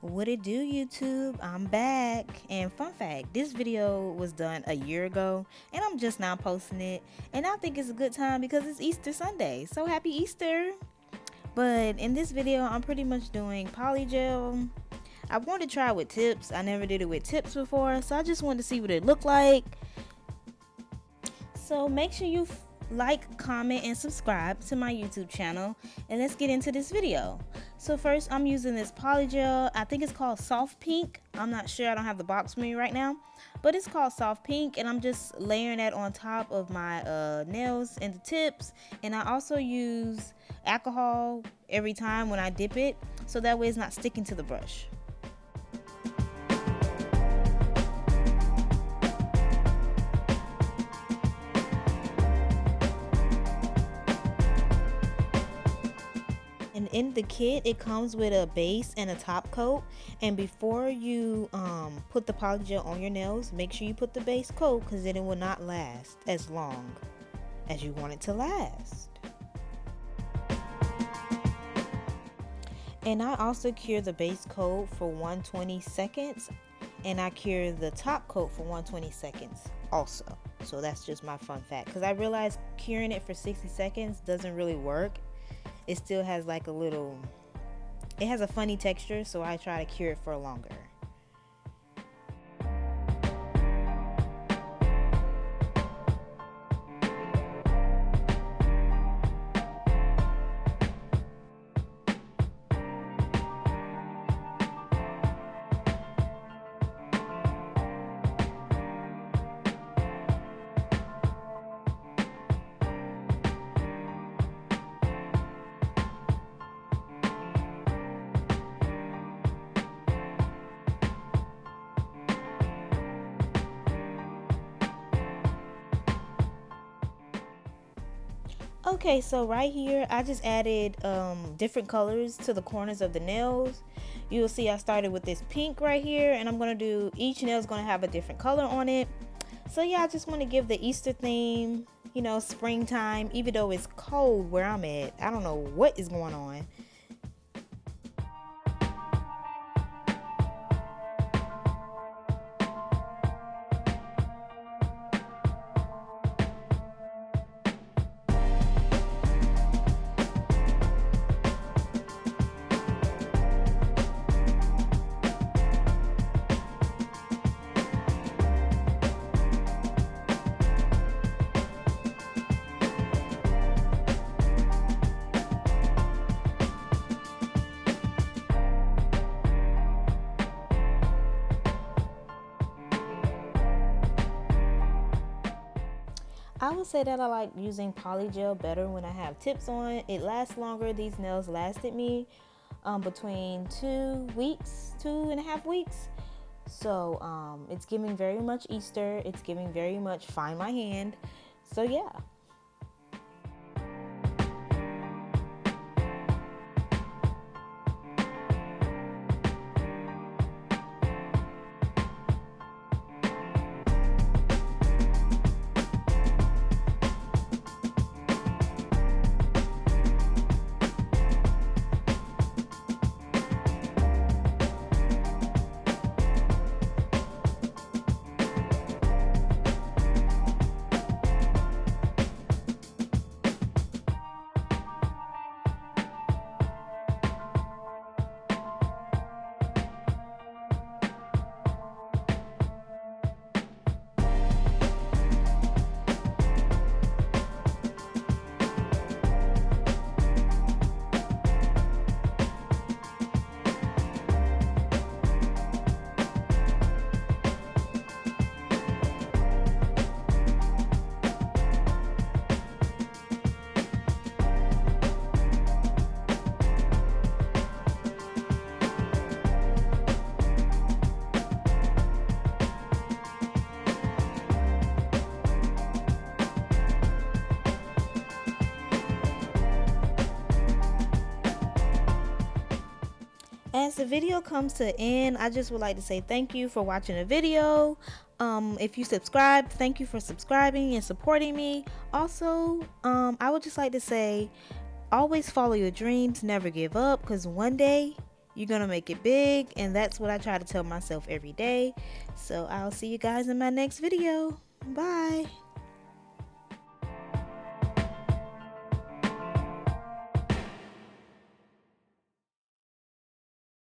What it do, YouTube? I'm back. And fun fact, this video was done a year ago and I'm just now posting it, and I think it's a good time because it's Easter Sunday. So happy Easter. But in this video I'm pretty much doing polygel. I wanted to try it with tips. I never did it with tips before, so I just wanted to see what it looked like. So make sure you like, comment, and subscribe to my YouTube channel, and let's get into this video. So first I'm using this polygel. I think it's called Soft Pink. I'm not sure, I don't have the box with me right now, but it's called Soft Pink, and I'm just layering that on top of my nails and the tips. And I also use alcohol every time when I dip it, so that way it's not sticking to the brush. And in the kit it comes with a base and a top coat, and before you put the polygel on your nails, make sure you put the base coat, because then it will not last as long as you want it to last. And I also cure the base coat for 120 seconds, and I cure the top coat for 120 seconds also. So that's just my fun fact, because I realized curing it for 60 seconds doesn't really work. It still has like a little, it has a funny texture, so I try to cure it for longer. Okay, so right here I just added different colors to the corners of the nails. You'll see I started with this pink right here, and I'm gonna do, each nail is gonna have a different color on it. So yeah, I just want to give the Easter theme, you know, springtime, even though it's cold where I'm at. I don't know what is going on. I would say that I like using polygel better when I have tips on. It lasts longer. These nails lasted me between 2 weeks, 2.5 weeks. So it's giving very much Easter. It's giving very much find my hand. So yeah. As the video comes to an end, I just would like to say thank you for watching the video. If you subscribe, thank you for subscribing and supporting me. Also, I would just like to say, always follow your dreams, never give up, because one day You're gonna make it big, and that's what I try to tell myself every day. So I'll see you guys in my next video. Bye.